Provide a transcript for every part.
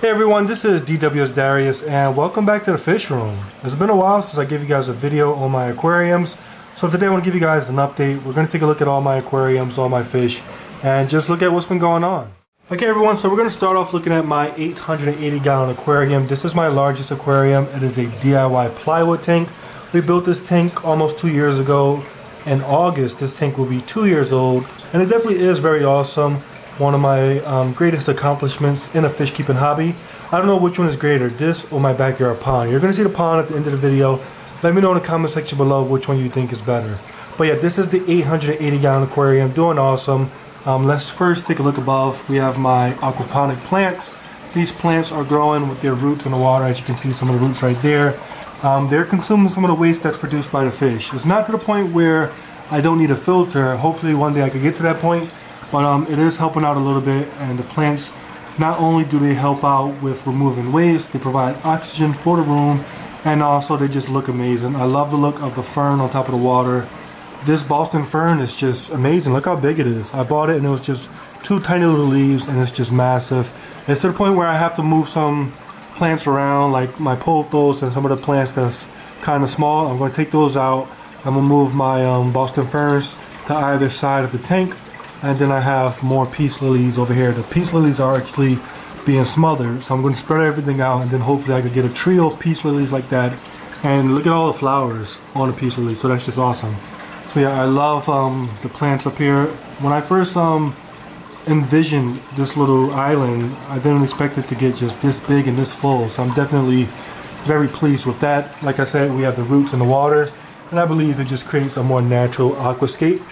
Hey everyone, this is DW's Darius and welcome back to the fish room. It's been a while since I gave you guys a video on my aquariums, so today I want to give you guys an update. We're going to take a look at all my aquariums, all my fish, and just look at what's been going on. Okay everyone, so we're going to start off looking at my 880 gallon aquarium. This is my largest aquarium. It is a DIY plywood tank. We built this tank almost 2 years ago. In August, this tank will be 2 years old, and it definitely is very awesome. One of my greatest accomplishments in a fish keeping hobby. I don't know which one is greater, this or my backyard pond. You're going to see the pond at the end of the video. Let me know in the comment section below which one you think is better. But yeah, this is the 880 gallon aquarium, doing awesome. Let's first take a look above. We have my aquaponic plants. These plants are growing with their roots in the water. As you can see, some of the roots right there. They're consuming some of the waste that's produced by the fish. It's not to the point where I don't need a filter. Hopefully one day I could get to that point. But it is helping out a little bit, and the plants, not only do they help out with removing waste, they provide oxygen for the room, and also they just look amazing. I love the look of the fern on top of the water. This Boston fern is just amazing. Look how big it is. I bought it and it was just two tiny little leaves, and it's just massive. It's to the point where I have to move some plants around, like my pothos and some of the plants that's kind of small. I'm going to take those out. I'm going to move my Boston ferns to either side of the tank. And then I have more peace lilies over here. The peace lilies are actually being smothered, so I'm going to spread everything out, and then hopefully I could get a trio of peace lilies like that. And look at all the flowers on the peace lilies, so that's just awesome. So yeah, I love the plants up here. When I first envisioned this little island, I didn't expect it to get just this big and this full, so I'm definitely very pleased with that. Like I said, we have the roots in the water, and I believe it just creates a more natural aquascape.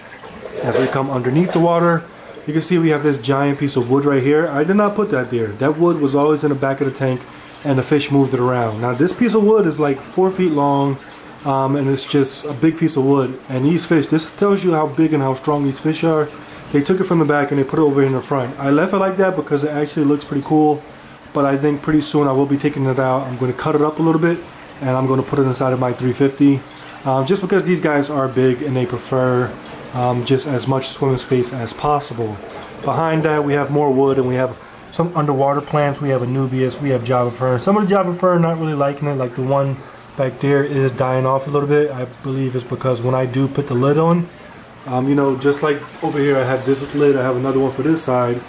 As we come underneath the water, you can see we have this giant piece of wood right here. I did not put that there. That wood was always in the back of the tank, and the fish moved it around. Now this piece of wood is like 4 feet long, and it's just a big piece of wood. And these fish, this tells you how big and how strong these fish are. They took it from the back and they put it over in the front. I left it like that because it actually looks pretty cool, but I think pretty soon I will be taking it out. I'm going to cut it up a little bit, and I'm going to put it inside of my 350, just because these guys are big and they prefer just as much swimming space as possible. Behind that we have more wood, and we have some underwater plants. We have Anubias, we have Java fern. Some of the Java fern not really liking it, like the one back there is dying off a little bit. I believe it's because when I do put the lid on, you know, just like over here I have this lid, I have another one for this side,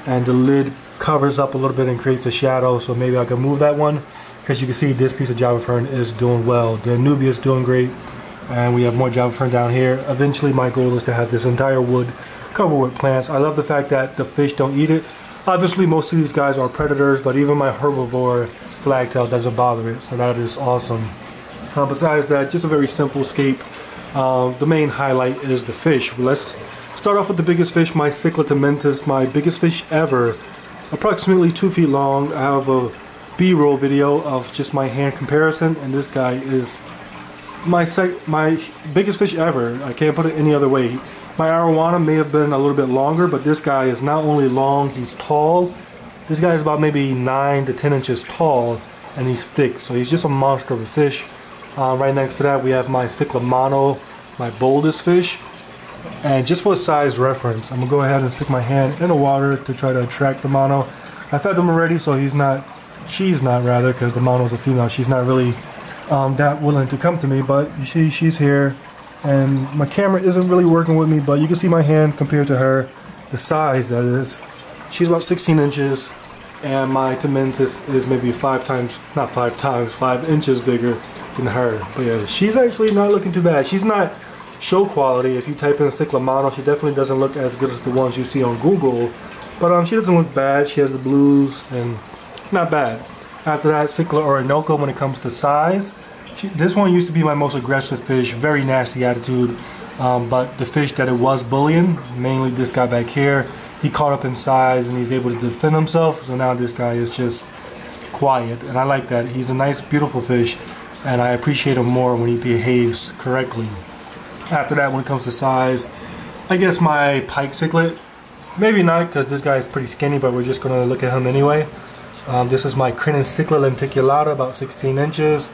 and the lid covers up a little bit and creates a shadow, so maybe I can move that one, because you can see this piece of Java fern is doing well. The Anubia is doing great. And we have more Java fern down here. Eventually my goal is to have this entire wood covered with plants. I love the fact that the fish don't eat it. Obviously most of these guys are predators, but even my herbivore flagtail doesn't bother it, so that is awesome. Besides that, just a very simple scape. The main highlight is the fish. Let's start off with the biggest fish, my Cyclatomentis, my biggest fish ever. Approximately 2 feet long. I have a B-roll video of just my hand comparison, and this guy is my biggest fish ever. I can't put it any other way. My arowana may have been a little bit longer, but this guy is not only long, he's tall. This guy is about maybe 9 to 10 inches tall, and he's thick, so he's just a monster of a fish. Right next to that we have my Cyclamano, my boldest fish. And just for a size reference, I'm gonna go ahead and stick my hand in the water to try to attract the mono. I fed them already, so she's not rather, because the mono's a female. She's not really that willing to come to me, but you see she's here, and my camera isn't really working with me, but you can see my hand compared to her, the size that is. She's about 16 inches, and my Tomentis is maybe 5 inches bigger than her. But yeah, she's actually not looking too bad. She's not show quality. If you type in Cyclamano, she definitely doesn't look as good as the ones you see on Google, but she doesn't look bad. She has the blues, and not bad. After that, Cycla Orinoco, when it comes to size, this one used to be my most aggressive fish, very nasty attitude, but the fish that it was bullying, mainly this guy back here, he caught up in size and he's able to defend himself, so now this guy is just quiet, and I like that. He's a nice, beautiful fish, and I appreciate him more when he behaves correctly. After that, when it comes to size, I guess my pike cichlid, maybe not, because this guy is pretty skinny, but we're just going to look at him anyway. This is my Crinicichla lenticulata, about 16 inches.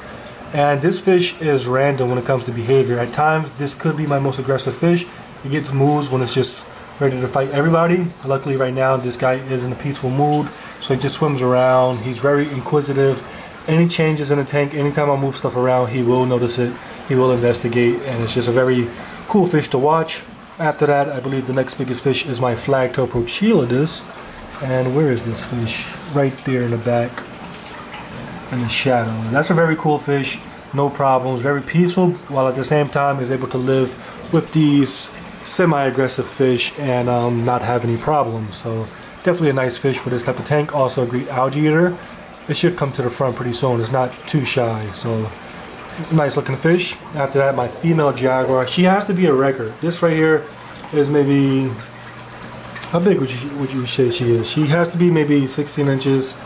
And this fish is random when it comes to behavior. At times, this could be my most aggressive fish. It gets moves when it's just ready to fight everybody. Luckily right now, this guy is in a peaceful mood. So he just swims around. He's very inquisitive. Any changes in the tank, anytime I move stuff around, he will notice it. He will investigate, and it's just a very cool fish to watch. After that, I believe the next biggest fish is my flagtail Prochelidus. And where is this fish? Right there in the back, in the shadow. That's a very cool fish. No problems. Very peaceful, while at the same time is able to live with these semi-aggressive fish and not have any problems. So definitely a nice fish for this type of tank. Also a great algae eater. It should come to the front pretty soon. It's not too shy. So nice looking fish. After that, my female jaguar. She has to be a record. This right here is maybe, how big would you say she is? She has to be maybe 16 inches.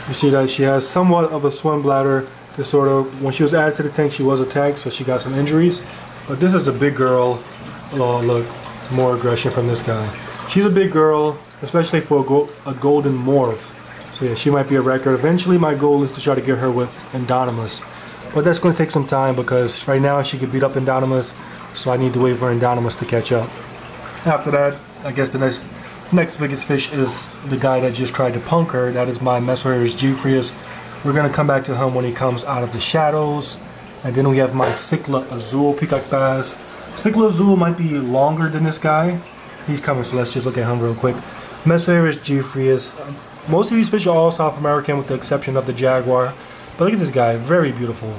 You see that she has somewhat of a swim bladder disorder. When she was added to the tank, she was attacked, so she got some injuries. But this is a big girl. Oh, look, more aggression from this guy. She's a big girl, especially for a golden morph. So yeah, she might be a record. Eventually, my goal is to try to get her with Indonimus. But that's going to take some time because right now she could beat up Indonimus, so I need to wait for Indonimus to catch up. After that, I guess the next biggest fish is the guy that just tried to punk her. That is my Messoaris Geoffrius. We're going to come back to him when he comes out of the shadows. And then we have my Cichla Azul Peacock Bass. Cichla Azul might be longer than this guy. He's coming, so let's just look at him real quick. Messoaris Geoffrius. Most of these fish are all South American with the exception of the jaguar. But look at this guy, very beautiful.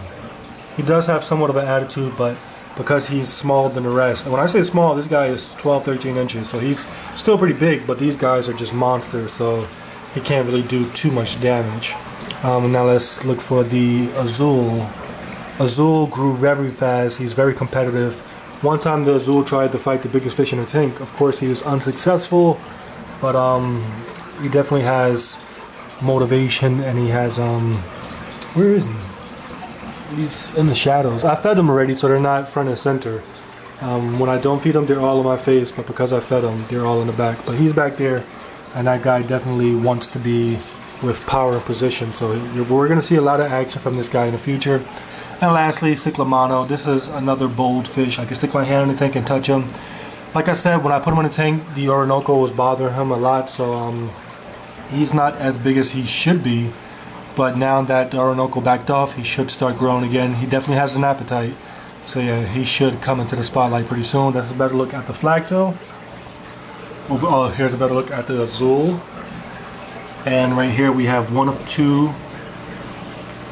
He does have somewhat of an attitude, but because he's smaller than the rest. And when I say small, this guy is 12, 13 inches. So he's still pretty big, but these guys are just monsters. So he can't really do too much damage. Now let's look for the Azul. Azul grew very fast. He's very competitive. One time the Azul tried to fight the biggest fish in the tank. Of course, he was unsuccessful, but he definitely has motivation, and he has where is he? He's in the shadows. I fed them already, so they're not front and center. When I don't feed them, they're all in my face, but because I fed them, they're all in the back. But he's back there, and that guy definitely wants to be with power and position. So we're going to see a lot of action from this guy in the future. And lastly, Cyclamano. This is another bold fish. I can stick my hand in the tank and touch him. Like I said, when I put him in the tank, the Orinoco was bothering him a lot, so he's not as big as he should be. But now that the Orinoco backed off, he should start growing again. He definitely has an appetite. So yeah, he should come into the spotlight pretty soon. That's a better look at the flagtail. Oh, here's a better look at the Azul. And right here we have one of two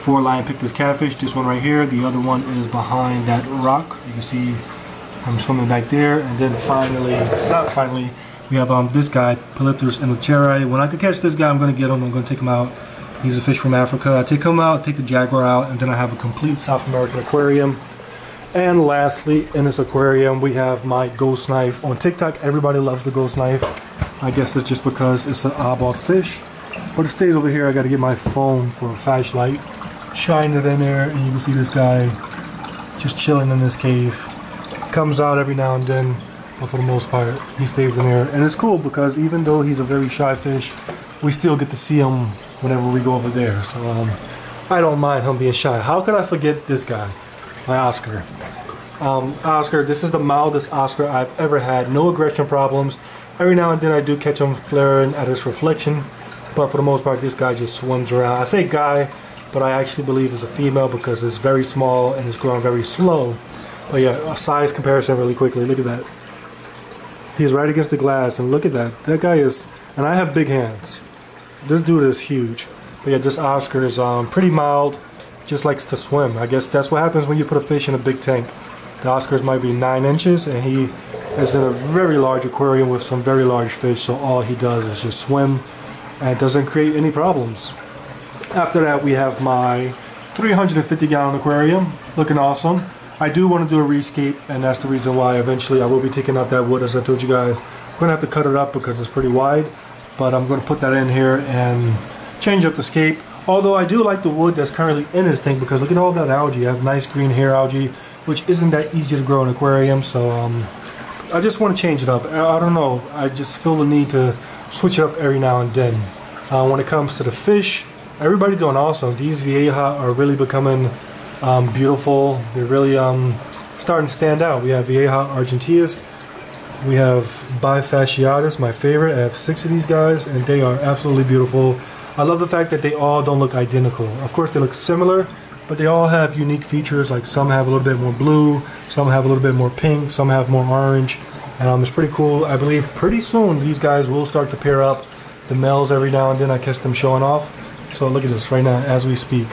4-line Pictus catfish. This one right here. The other one is behind that rock. You can see I'm swimming back there. And then finally, we have this guy, Polypterus inoceri. When I could catch this guy, I'm going to get him. I'm going to take him out. He's a fish from Africa. I take him out, take the jaguar out, and then I have a complete South American aquarium. And lastly, in this aquarium, we have my ghost knife. On TikTok, everybody loves the ghost knife. I guess it's just because it's an eyeball fish. But it stays over here. I got to get my phone for a flashlight. Shine it in there, and you can see this guy just chilling in this cave. Comes out every now and then, but for the most part, he stays in there. And it's cool because even though he's a very shy fish, we still get to see him whenever we go over there. So I don't mind him being shy. How could I forget this guy? My Oscar. Oscar, this is the mildest Oscar I've ever had. No aggression problems. Every now and then I do catch him flaring at his reflection, but for the most part this guy just swims around. I say guy, but I actually believe it's a female because it's very small and it's growing very slow. But yeah, a size comparison really quickly. Look at that. He's right against the glass, and look at that. That guy is, and I have big hands. This dude is huge. But yeah, this Oscar is pretty mild, just likes to swim. I guess that's what happens when you put a fish in a big tank. The Oscars might be 9 inches, and he is in a very large aquarium with some very large fish, so all he does is just swim and doesn't create any problems. After that, we have my 350 gallon aquarium, looking awesome. I do want to do a rescape, and that's the reason why eventually I will be taking out that wood, as I told you guys. I'm going to have to cut it up because it's pretty wide, but I'm going to put that in here and change up the scape. Although I do like the wood that's currently in this tank because look at all that algae. I have nice green hair algae, which isn't that easy to grow in an aquarium, so I just want to change it up. I don't know, I just feel the need to switch it up every now and then. When it comes to the fish, everybody doing awesome. These Vieja are really becoming beautiful. They're really starting to stand out. We have Vieja argenteus. We have bifasciatus, my favorite. I have 6 of these guys, and they are absolutely beautiful. I love the fact that they all don't look identical. Of course, they look similar, but they all have unique features. Like some have a little bit more blue, some have a little bit more pink, some have more orange. And it's pretty cool. I believe pretty soon these guys will start to pair up. The males every now and then I catch them showing off. So look at this right now as we speak.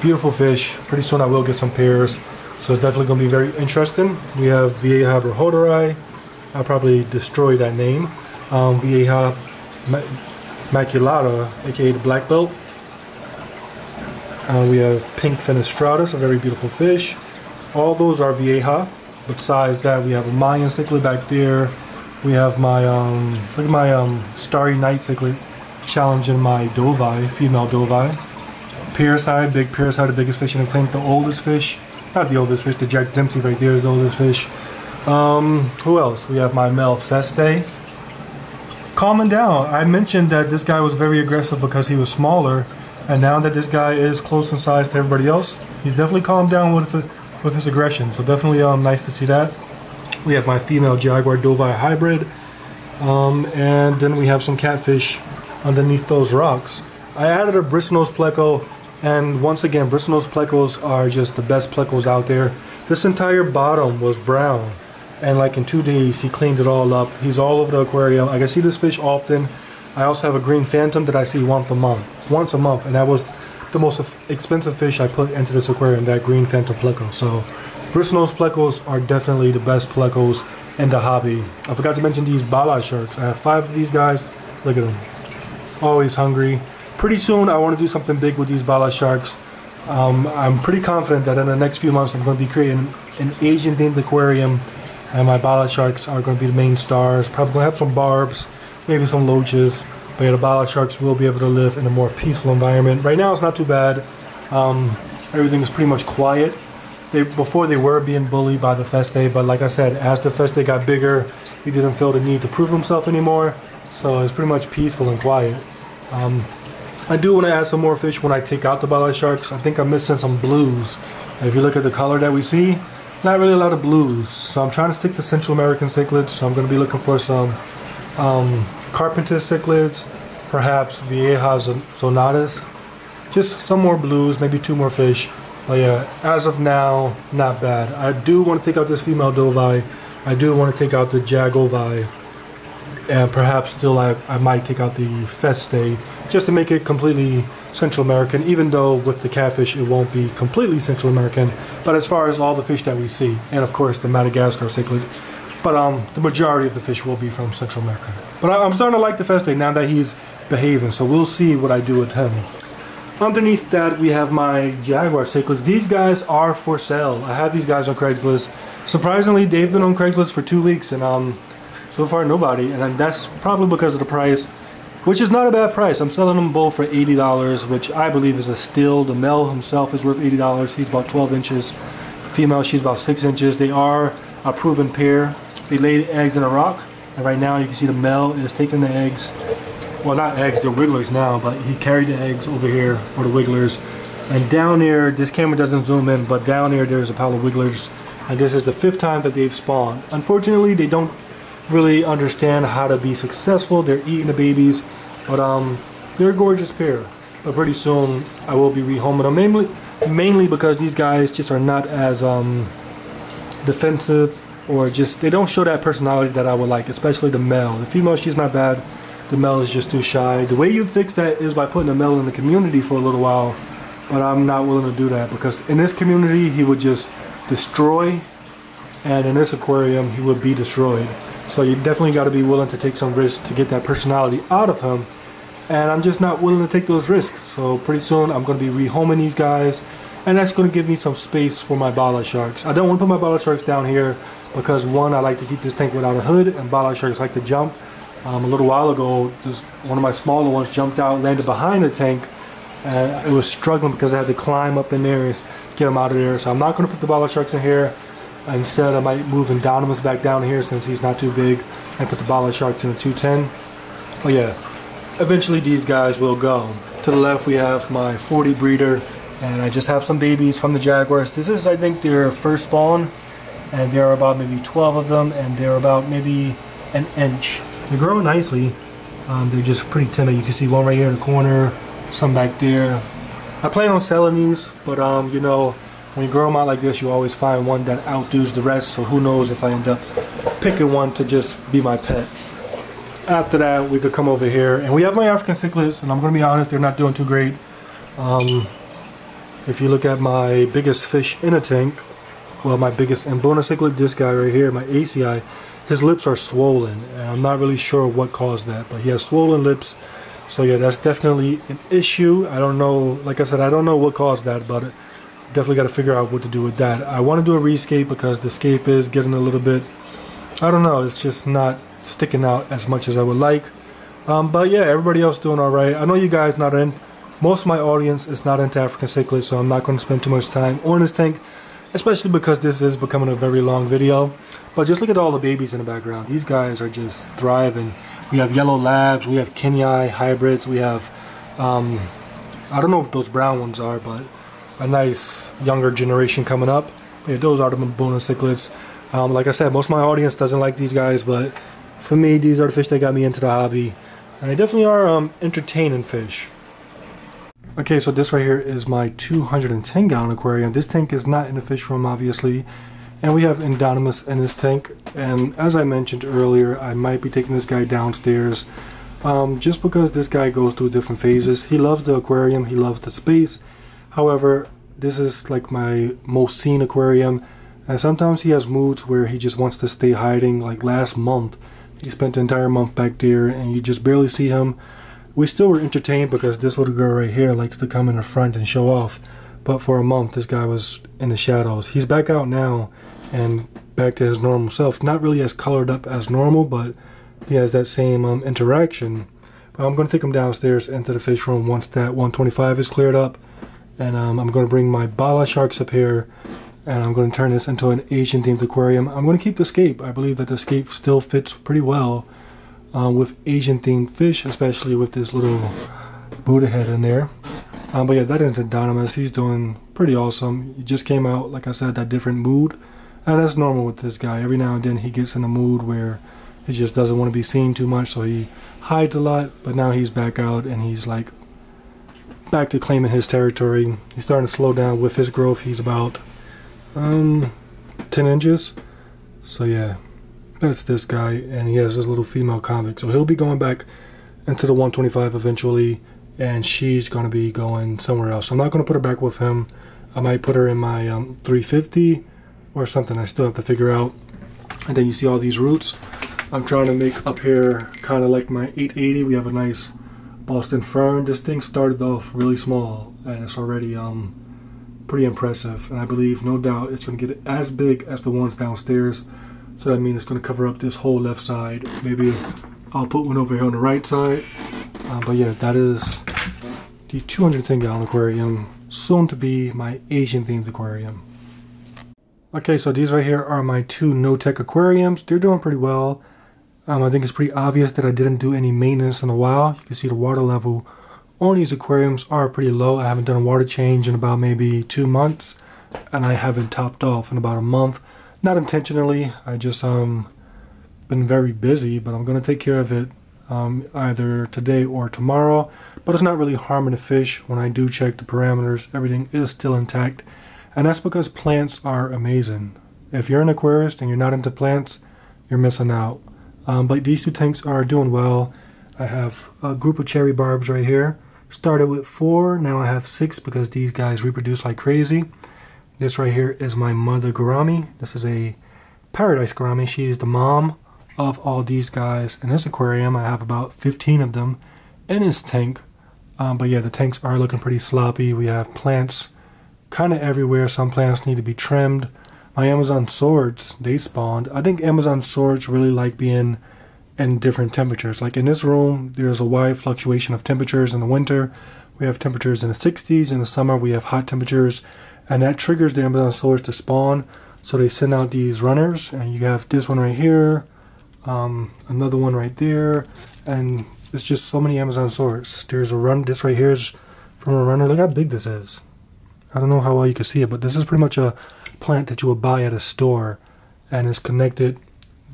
Beautiful fish. Pretty soon I will get some pairs. So it's definitely going to be very interesting. We have Vieja berhoderi. I'll probably destroy that name. Vieja maculata, aka the black belt. We have pink fenestratus, a very beautiful fish. All those are Vieja. Besides that, we have a Mayan cichlid back there. We have my look at my starry night cichlid challenging my dovai, female dovai. Parasite, big parasite, the biggest fish in the tank. The oldest fish, not the oldest fish, the Jack Dempsey right there is the oldest fish. Who else? We have my male feste. Calming down. I mentioned that this guy was very aggressive because he was smaller, and now that this guy is close in size to everybody else, he's definitely calmed down with his aggression. So definitely nice to see that. We have my female jaguar dovai hybrid, and then we have some catfish underneath those rocks. I added a bristlenose pleco, and once again, bristlenose plecos are just the best plecos out there. This entire bottom was brown, and like in 2 days he cleaned it all up. He's all over the aquarium. I can see this fish often. I also have a green phantom that I see once a month, and that was the most expensive fish I put into this aquarium, that green phantom pleco. So bristlenose plecos are definitely the best plecos in the hobby. I forgot to mention these bala sharks. I have 5 of these guys. Look at them, always hungry. Pretty soon I want to do something big with these bala sharks. I'm pretty confident that in the next few months I'm going to be creating an Asian themed aquarium, and my bala sharks are going to be the main stars. Probably going to have some barbs, maybe some loaches, but yeah, the bala sharks will be able to live in a more peaceful environment. Right now it's not too bad. Everything is pretty much quiet. Before they were being bullied by the feste, but like I said, as the feste got bigger, he didn't feel the need to prove himself anymore, so it's pretty much peaceful and quiet. I do want to add some more fish when I take out the bala sharks. I think I'm missing some blues. If you look at the color that we see, not really a lot of blues. So I'm trying to stick to Central American cichlids. So I'm going to be looking for some Carpenter cichlids, perhaps Vieja zonatus. Just some more blues, maybe 2 more fish. But yeah, as of now, not bad. I do want to take out this female dovai. I do want to take out the jagovai. And perhaps still I might take out the feste, just to make it completely Central American, even though with the catfish it won't be completely Central American, but as far as all the fish that we see, and of course the Madagascar cichlid, but the majority of the fish will be from Central America. But I'm starting to like the feste now that he's behaving, so we'll see what I do with him. Underneath that we have my jaguar cichlids. These guys are for sale. I have these guys on Craigslist. Surprisingly, they've been on Craigslist for 2 weeks, and so far nobody, and that's probably because of the price, which is not a bad price. I'm selling them both for $80, which I believe is a steal. The male himself is worth $80. He's about 12 inches. The female, she's about 6 inches. They are a proven pair. They laid eggs in a rock, and right now you can see the male is taking the eggs. Well, not eggs, they're wigglers now, but he carried the eggs over here, or the wigglers. And down there, this camera doesn't zoom in, but down there there's a pile of wigglers, and this is the 5th time that they've spawned. Unfortunately, they don't really understand how to be successful. They're eating the babies, but they're a gorgeous pair. But pretty soon I will be rehoming them, mainly because these guys just are not as defensive, or just they don't show that personality that I would like, especially the male. The female, she's not bad. The male is just too shy. The way you fix that is by putting the male in the community for a little while, but I'm not willing to do that because in this community he would just destroy, and in this aquarium he would be destroyed. So you definitely got to be willing to take some risks to get that personality out of him, and I'm just not willing to take those risks. So pretty soon I'm going to be rehoming these guys, and that's going to give me some space for my bala sharks. I don't want to put my bala sharks down here because, one, I like to keep this tank without a hood, and bala sharks like to jump. A little while ago, one of my smaller ones jumped out, landed behind the tank, and it was struggling because I had to climb up in there and get them out of there. So I'm not going to put the bala sharks in here. Instead, I might move Indonimus back down here since he's not too big, and put the bala sharks in the 210. But yeah, eventually these guys will go. To the left we have my 40 breeder, and I just have some babies from the jaguars. This is, I think, their first spawn, and there are about maybe 12 of them, and they're about maybe an inch. They grow nicely. They're just pretty timid. You can see one right here in the corner, some back there. I plan on selling these, but you know, when you grow them out like this, you always find one that outdoes the rest, so who knows if I end up picking one to just be my pet. After that, we could come over here, and we have my African cichlids, and I'm going to be honest, they're not doing too great. If you look at my biggest fish in a tank, well, my biggest Indonimus cichlid, this guy right here, my ACI, his lips are swollen, and I'm not really sure what caused that, but he has swollen lips. So yeah, that's definitely an issue. I don't know, like I said, I don't know what caused that, but definitely got to figure out what to do with that. I want to do a rescape because the scape is getting a little bit, I don't know, it's just not sticking out as much as I would like. But yeah, everybody else doing alright. I know you guys not in, most of my audience is not into African cichlids, so I'm not going to spend too much time on this tank, especially because this is becoming a very long video. But just look at all the babies in the background. These guys are just thriving. We have yellow labs, we have Kenai hybrids, we have, I don't know what those brown ones are, but a nice younger generation coming up. Yeah, those are the Indonimus cichlids. Like I said, most of my audience doesn't like these guys, but for me, these are the fish that got me into the hobby. And they definitely are entertaining fish. Okay, so this right here is my 210 gallon aquarium. This tank is not in the fish room, obviously. And we have Indonimus in this tank. And as I mentioned earlier, I might be taking this guy downstairs. Just because this guy goes through different phases. He loves the aquarium, he loves the space. However, this is like my most seen aquarium, and sometimes he has moods where he just wants to stay hiding. Like last month, he spent the entire month back there and you just barely see him. We still were entertained because this little girl right here likes to come in the front and show off, but for a month this guy was in the shadows. He's back out now and back to his normal self. Not really as colored up as normal, but he has that same interaction. But I'm going to take him downstairs into the fish room once that 125 is cleared up. And I'm going to bring my Bala sharks up here, and I'm going to turn this into an Asian themed aquarium. I'm going to keep the scape. I believe that the scape still fits pretty well with Asian themed fish, especially with this little Buddha head in there. But yeah, that is Indonimus. He's doing pretty awesome. He just came out, like I said, that different mood, and that's normal with this guy. Every now and then he gets in a mood where he just doesn't want to be seen too much, so he hides a lot. But now he's back out and he's like back to claiming his territory. He's starting to slow down with his growth. He's about 10 inches. So yeah, that's this guy, and he has this little female convict. So he'll be going back into the 125 eventually, and she's going to be going somewhere else. I'm not going to put her back with him. I might put her in my 350 or something. I still have to figure out. And then you see all these roots. I'm trying to make up here kind of like my 880. We have a nice Boston fern. This thing started off really small, and it's already pretty impressive. And I believe, no doubt, it's going to get as big as the ones downstairs. So that means it's going to cover up this whole left side. Maybe I'll put one over here on the right side. But yeah, that is the 210 gallon aquarium, soon to be my Asian themed aquarium. Okay, so these right here are my two no-tech aquariums. They're doing pretty well. I think it's pretty obvious that I didn't do any maintenance in a while. You can see the water level on these aquariums are pretty low. I haven't done a water change in about maybe 2 months, and I haven't topped off in about a month. Not intentionally, I just been very busy, but I'm going to take care of it either today or tomorrow. But it's not really harming the fish. When I do check the parameters, everything is still intact, and that's because plants are amazing. If you're an aquarist and you're not into plants, you're missing out. But these two tanks are doing well. I have a group of cherry barbs right here. Started with 4, now I have 6 because these guys reproduce like crazy. This right here is my mother gourami. This is a paradise gourami. She's the mom of all these guys in this aquarium. I have about 15 of them in this tank. But yeah, the tanks are looking pretty sloppy. We have plants kind of everywhere. Some plants need to be trimmed. My Amazon swords, they spawned. I think Amazon swords really like being in different temperatures. Like in this room, there's a wide fluctuation of temperatures. In the winter, we have temperatures in the 60s. In the summer, we have hot temperatures. And that triggers the Amazon swords to spawn. So they send out these runners. And you have this one right here. Another one right there. And it's just so many Amazon swords. There's a run. This right here is from a runner. Look how big this is. I don't know how well you can see it, but this is pretty much a plant that you would buy at a store. and is connected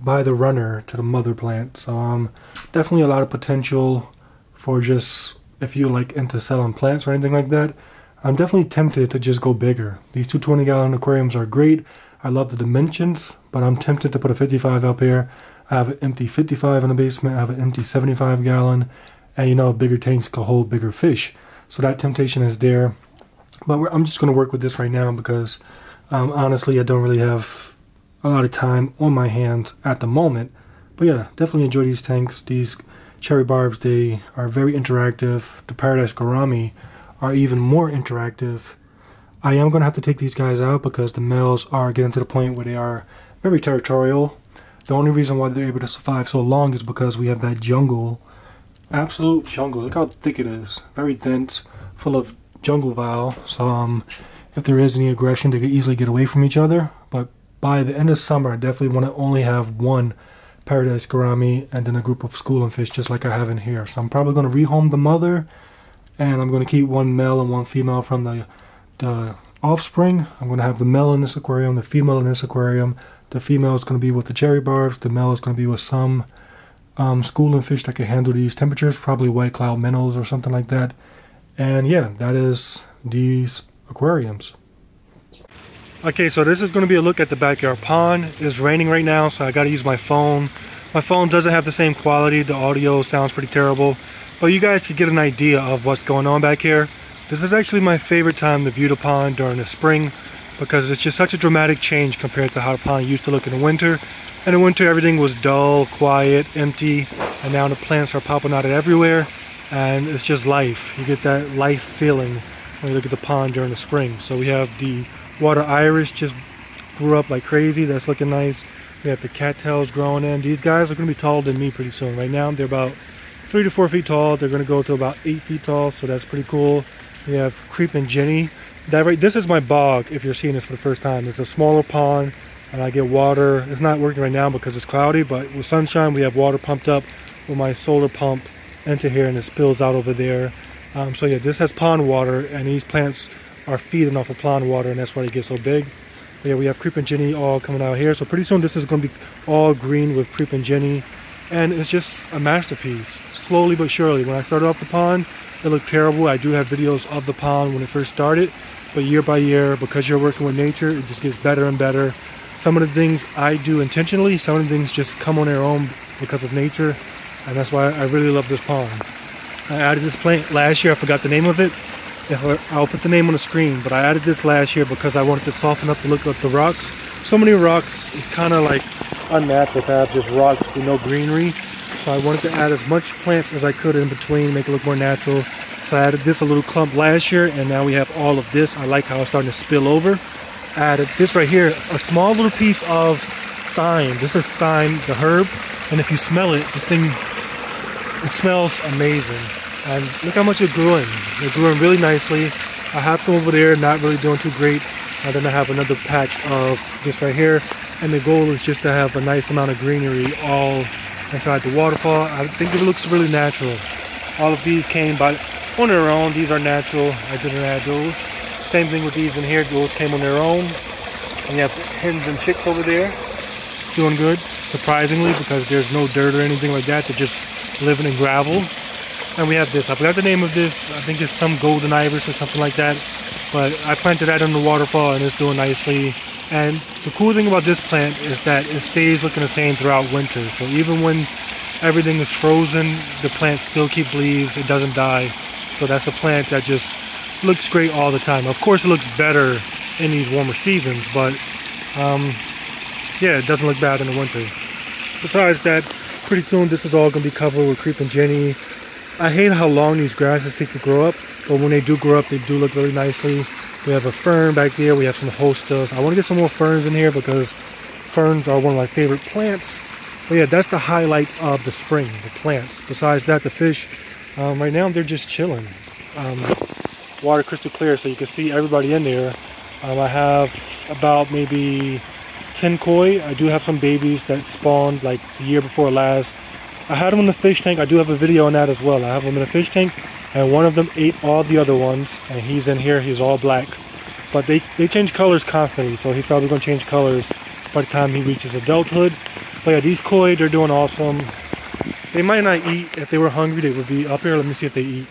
by the runner to the mother plant. So definitely a lot of potential for just if you like into selling plants or anything like that. I'm definitely tempted to just go bigger. These 220-gallon aquariums are great. I love the dimensions, but I'm tempted to put a 55 up here. I have an empty 55 in the basement. I have an empty 75-gallon, and you know, bigger tanks can hold bigger fish. So that temptation is there. But I'm just going to work with this right now because honestly, I don't really have a lot of time on my hands at the moment. But yeah, definitely enjoy these tanks. These cherry barbs, they are very interactive. The Paradise Gourami are even more interactive. I am going to have to take these guys out because the males are getting to the point where they are very territorial. The only reason why they're able to survive so long is because we have that jungle. Absolute jungle. Look how thick it is. Very dense, full of jungle vile. So if there is any aggression, they could easily get away from each other. But by the end of summer, I definitely want to only have one Paradise Gourami and then a group of schooling fish just like I have in here. So I'm probably going to rehome the mother, and I'm going to keep one male and one female from the offspring. I'm going to have the male in this aquarium, the female in this aquarium. The female is going to be with the cherry barbs. The male is going to be with some schooling fish that can handle these temperatures, probably white cloud minnows or something like that. And yeah, that is these aquariums. Okay, so this is going to be a look at the backyard pond. It's raining right now, so I got to use my phone. My phone doesn't have the same quality. The audio sounds pretty terrible, but you guys can get an idea of what's going on back here. This is actually my favorite time to view the pond during the spring because it's just such a dramatic change compared to how the pond used to look in the winter. In the winter, everything was dull, quiet, empty, and now the plants are popping out everywhere, and it's just life. You get that life feeling when you look at the pond during the spring. So we have the water iris just grew up like crazy. That's looking nice. We have the cattails growing in. These guys are going to be taller than me pretty soon. Right now, they're about 3 to 4 feet tall. They're going to go to about 8 feet tall, so that's pretty cool. We have Creeping Jenny. This is my bog, if you're seeing this for the first time. It's a smaller pond, and I get water. It's not working right now because it's cloudy, but with sunshine, we have water pumped up with my solar pump into here, and it spills out over there. So yeah, this has pond water, and these plants are feeding off of pond water, and that's why they get so big. But yeah, we have Creeping Jenny all coming out here. So pretty soon, this is going to be all green with Creeping Jenny, and it's just a masterpiece. Slowly but surely. When I started off the pond, it looked terrible. I do have videos of the pond when it first started, but year by year, because you're working with nature, it just gets better and better. Some of the things I do intentionally, some of the things just come on their own because of nature, and that's why I really love this pond. I added this plant last year. I forgot the name of it. I'll put the name on the screen, but I added this last year because I wanted to soften up the look of the rocks. So many rocks, it's kind of like unnatural to have just rocks with no greenery. So I wanted to add as much plants as I could in between, make it look more natural. So I added this a little clump last year, and now we have all of this. I like how it's starting to spill over. I added this right here, a small little piece of thyme. This is thyme, the herb, and if you smell it, this thing, it smells amazing. And look how much it grew in. They're growing really nicely. I have some over there, not really doing too great. And then I have another patch of this right here. And the goal is just to have a nice amount of greenery all inside the waterfall. I think it looks really natural. All of these came on their own. These are natural. I didn't add those. Same thing with these in here. Those came on their own. And you have hens and chicks over there. Doing good, surprisingly, because there's no dirt or anything like that. They're just living in gravel. And we have this. I forgot the name of this. I think it's some golden iris or something like that. But I planted that in the waterfall, and it's doing nicely. And the cool thing about this plant is that it stays looking the same throughout winter. So even when everything is frozen, the plant still keeps leaves. It doesn't die. So that's a plant that just looks great all the time. Of course, it looks better in these warmer seasons, but yeah, it doesn't look bad in the winter. Besides that, pretty soon this is all going to be covered with Creeping Jenny. I hate how long these grasses take to grow up, but when they do grow up, they do look really nicely. We have a fern back there. We have some hostas. I want to get some more ferns in here because ferns are one of my favorite plants. But yeah, that's the highlight of the spring, the plants. Besides that, the fish, right now they're just chilling. Water crystal clear, so you can see everybody in there. I have about maybe 10 koi. I do have some babies that spawned like the year before last. I had them in the fish tank. I do have a video on that as well. I have them in the fish tank, and one of them ate all the other ones, and he's in here. He's all black, but they change colors constantly, so he's probably going to change colors by the time he reaches adulthood. But yeah, these koi, they're doing awesome. They might not eat. If they were hungry, they would be up here. Let me see if they eat.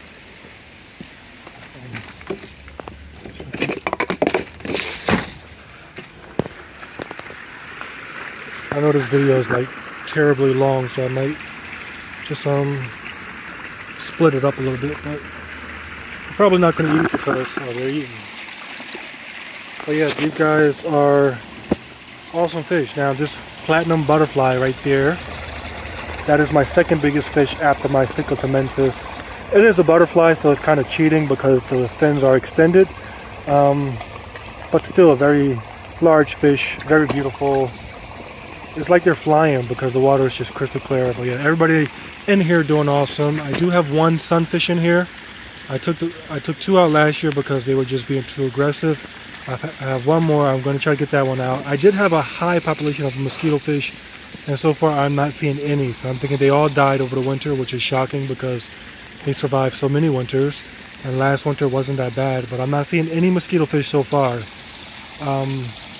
I know this video is like terribly long, so I might just split it up a little bit, but I'm probably not going to eat because they're eating. But yeah, these guys are awesome fish. Now this platinum butterfly right there, that is my second biggest fish after my Cyclotomensis. It is a butterfly, so it's kind of cheating because the fins are extended, but still a very large fish, very beautiful. It's like they're flying because the water is just crystal clear. But yeah, everybody in here doing awesome. I do have one sunfish in here. I took two out last year because they were just being too aggressive. I have one more. I'm going to try to get that one out. I did have a high population of mosquito fish, and so far I'm not seeing any. So I'm thinking they all died over the winter, which is shocking because they survived so many winters. And last winter wasn't that bad, but I'm not seeing any mosquito fish so far.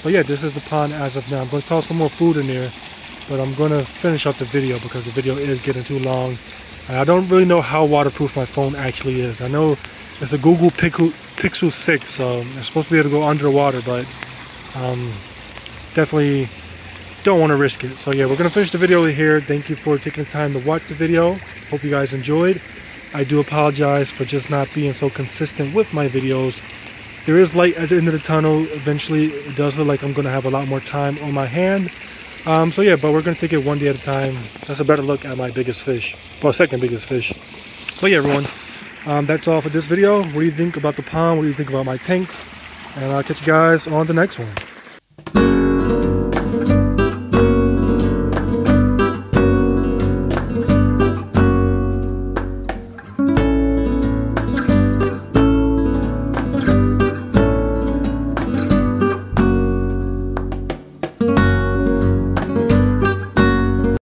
But yeah, this is the pond as of now. I'm going to toss some more food in there, but I'm going to finish up the video because the video is getting too long. And I don't really know how waterproof my phone actually is. I know it's a Google Pixel 6, so it's supposed to be able to go underwater, but definitely don't want to risk it. So yeah, we're going to finish the video here. Thank you for taking the time to watch the video. Hope you guys enjoyed. I do apologize for just not being so consistent with my videos. There is light at the end of the tunnel. Eventually, it does look like I'm going to have a lot more time on my hand. So yeah, but we're going to take it one day at a time. That's a better look at my biggest fish. Well, second biggest fish. But yeah, everyone, that's all for this video. What do you think about the pond? What do you think about my tanks? And I'll catch you guys on the next one.